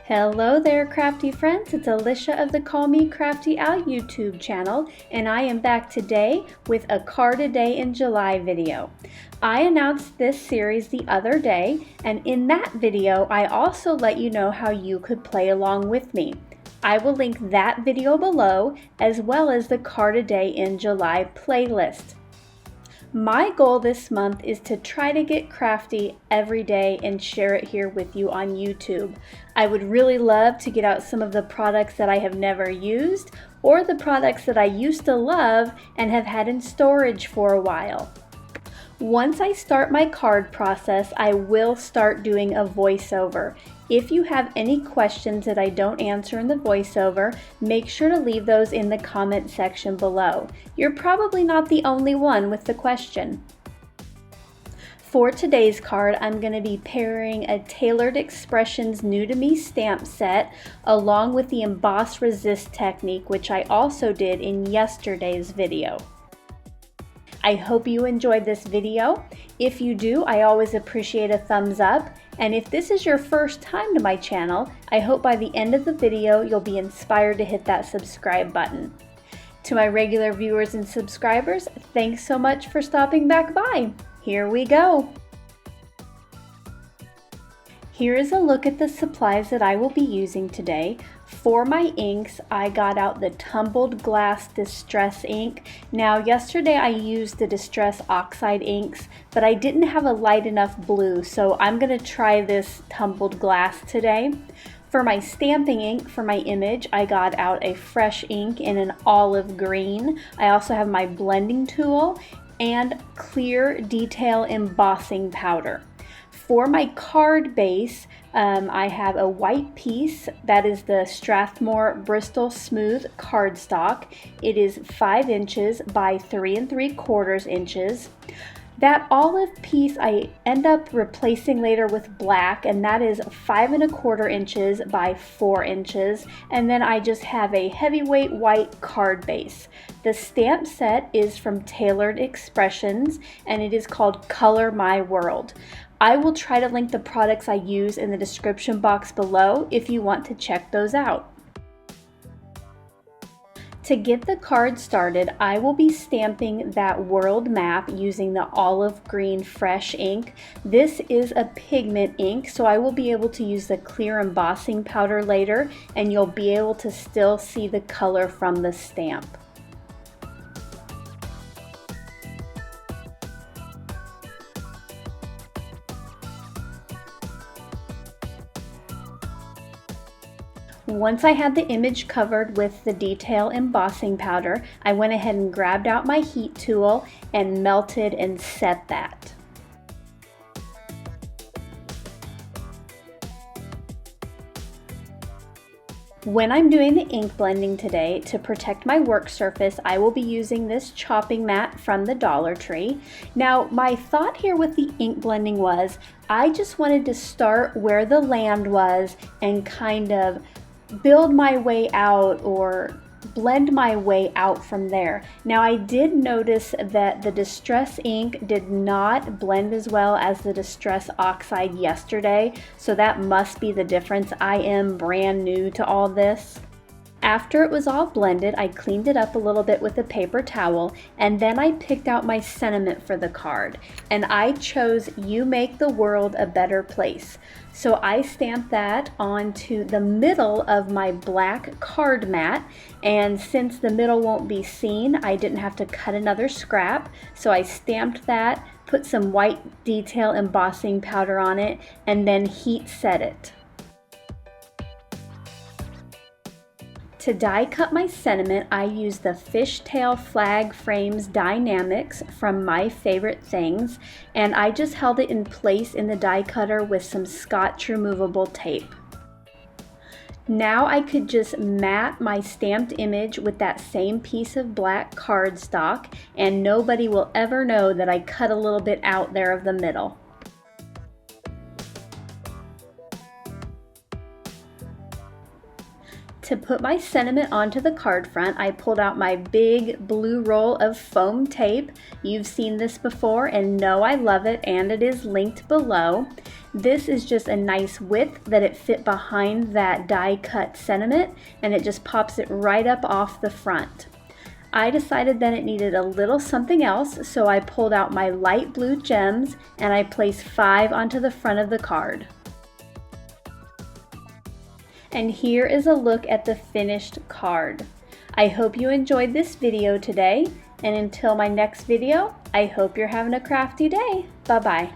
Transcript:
Hello there, crafty friends. It's Alicia of the Call Me Crafty Out YouTube channel, and I am back today with a card a day in July video. I announced this series the other day, and in that video, I also let you know how you could play along with me. I will link that video below, as well as the card a day in July playlist. My goal this month is to try to get crafty every day and share it here with you on YouTube. I would really love to get out some of the products that I have never used or the products that I used to love and have had in storage for a while. Once I start my card process, I will start doing a voiceover. If you have any questions that I don't answer in the voiceover, make sure to leave those in the comment section below. You're probably not the only one with the question. For today's card, I'm going to be pairing a Tailored Expressions New to Me stamp set along with the Emboss Resist technique, which I also did in yesterday's video. I hope you enjoyed this video. If you do, I always appreciate a thumbs up. And if this is your first time to my channel, I hope by the end of the video you'll be inspired to hit that subscribe button. To my regular viewers and subscribers, thanks so much for stopping back by. Here we go. Here is a look at the supplies that I will be using today. For my inks, I got out the Tumbled Glass Distress ink. Now, yesterday I used the Distress Oxide inks, but I didn't have a light enough blue, so I'm going to try this Tumbled Glass today. For my stamping ink for my image, I got out a fresh ink in an olive green. I also have my blending tool and clear detail embossing powder. For my card base, I have a white piece that is the Strathmore Bristol Smooth cardstock. It is 5 inches by 3 3/4 inches. That olive piece I end up replacing later with black, and that is 5 1/4 inches by 4 inches. And then I just have a heavyweight white card base. The stamp set is from Tailored Expressions, and it is called Color My World. I will try to link the products I use in the description box below if you want to check those out. To get the card started, I will be stamping that world map using the olive green fresh ink. This is a pigment ink, so I will be able to use the clear embossing powder later, and you'll be able to still see the color from the stamp. Once I had the image covered with the detail embossing powder, I went ahead and grabbed out my heat tool and melted and set that. When I'm doing the ink blending today, to protect my work surface, I will be using this chopping mat from the Dollar Tree. Now, my thought here with the ink blending was, I just wanted to start where the land was and kind of build my way out or blend my way out from there. Now, I did notice that the Distress ink did not blend as well as the Distress Oxide yesterday, so that must be the difference. I am brand new to all this. After it was all blended, I cleaned it up a little bit with a paper towel, and then I picked out my sentiment for the card, and I chose "You Make the World a Better Place." So I stamped that onto the middle of my black card mat, and since the middle won't be seen, I didn't have to cut another scrap, so I stamped that, put some white detail embossing powder on it, and then heat set it. To die cut my sentiment, I used the Fishtail Flag Frames Dynamics from My Favorite Things, and I just held it in place in the die cutter with some Scotch removable tape. Now I could just mat my stamped image with that same piece of black cardstock, and nobody will ever know that I cut a little bit out there of the middle. To put my sentiment onto the card front, I pulled out my big blue roll of foam tape. You've seen this before and know I love it, and it is linked below. This is just a nice width that it fit behind that die cut sentiment, and it just pops it right up off the front. I decided then it needed a little something else, so I pulled out my light blue gems and I placed 5 onto the front of the card. And here is a look at the finished card. I hope you enjoyed this video today, and until my next video, I hope you're having a crafty day. Bye-bye.